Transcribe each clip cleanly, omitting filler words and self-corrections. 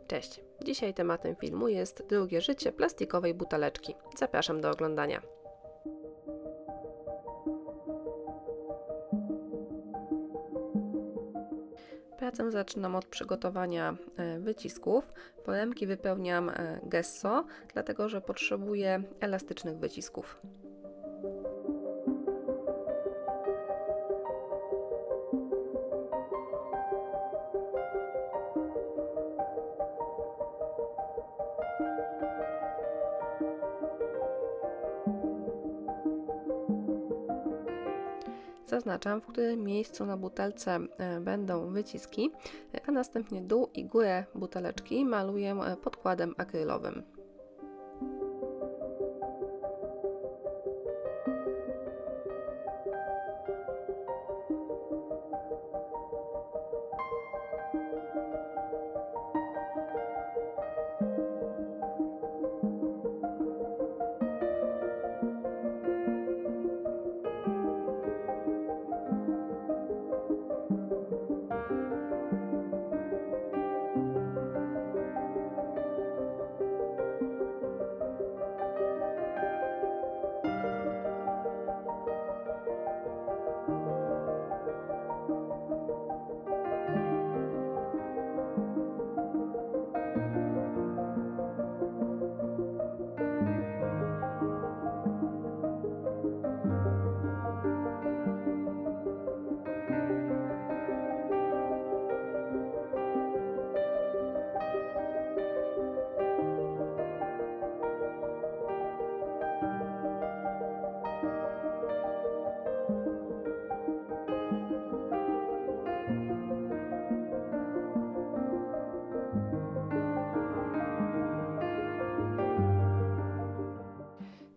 Cześć! Dzisiaj tematem filmu jest drugie życie plastikowej buteleczki. Zapraszam do oglądania. Pracę zaczynam od przygotowania wycisków. Foremki wypełniam gesso, dlatego że potrzebuję elastycznych wycisków. Zaznaczam, w którym miejscu na butelce będą wyciski, a następnie dół i górę buteleczki maluję podkładem akrylowym.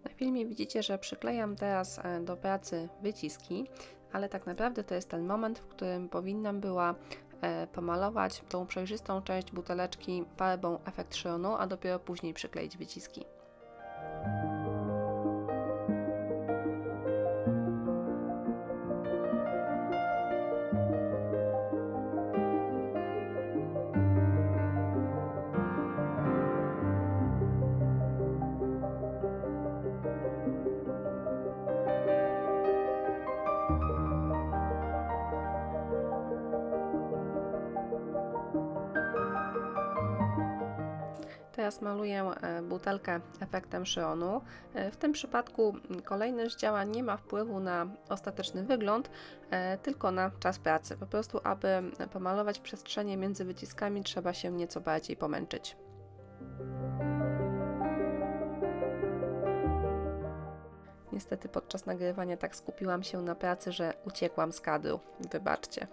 W filmie widzicie, że przyklejam teraz do pracy wyciski, ale tak naprawdę to jest ten moment, w którym powinnam była pomalować tą przejrzystą część buteleczki farbą efekt szyonu, a dopiero później przykleić wyciski. Teraz maluję butelkę efektem szyonu. W tym przypadku kolejność działań nie ma wpływu na ostateczny wygląd, tylko na czas pracy. Po prostu, aby pomalować przestrzenie między wyciskami, trzeba się nieco bardziej pomęczyć. Niestety podczas nagrywania tak skupiłam się na pracy, że uciekłam z kadru. Wybaczcie.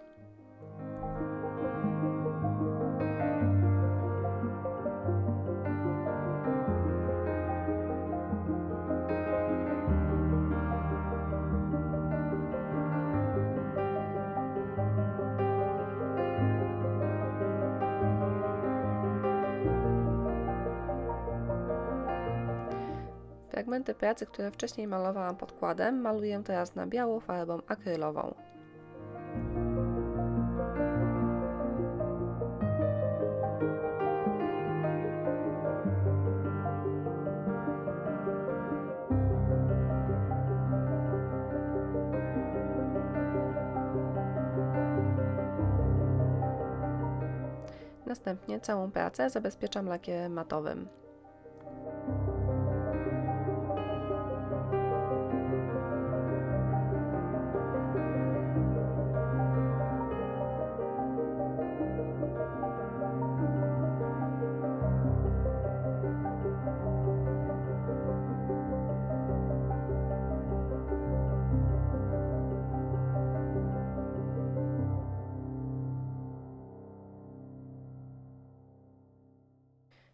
Fragmenty pracy, które wcześniej malowałam podkładem, maluję teraz na biało farbą akrylową. Następnie całą pracę zabezpieczam lakierem matowym.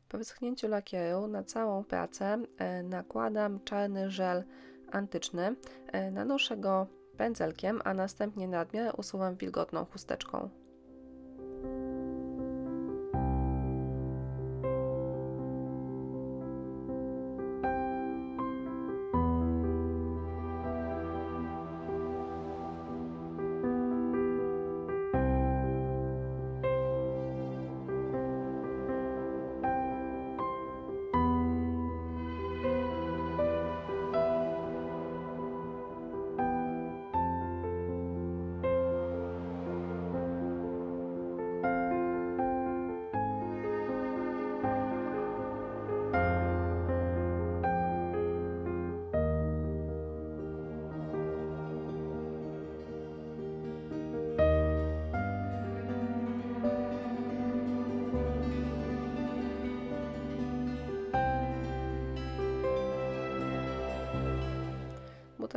Po wyschnięciu lakieru na całą pracę nakładam czarny żel antyczny, nanoszę go pędzelkiem, a następnie nadmiar usuwam wilgotną chusteczką.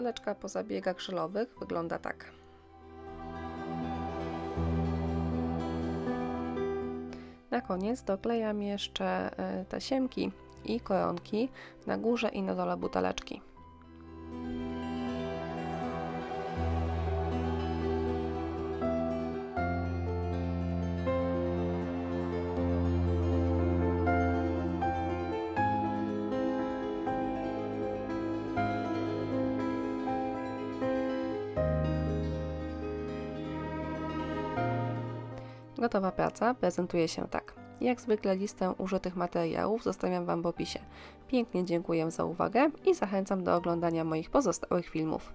buteleczka po zabiegach żelowych wygląda tak. Na koniec doklejam jeszcze tasiemki i koronki na górze i na dole buteleczki. Gotowa praca prezentuje się tak. Jak zwykle listę użytych materiałów zostawiam Wam w opisie. Pięknie dziękuję za uwagę i zachęcam do oglądania moich pozostałych filmów.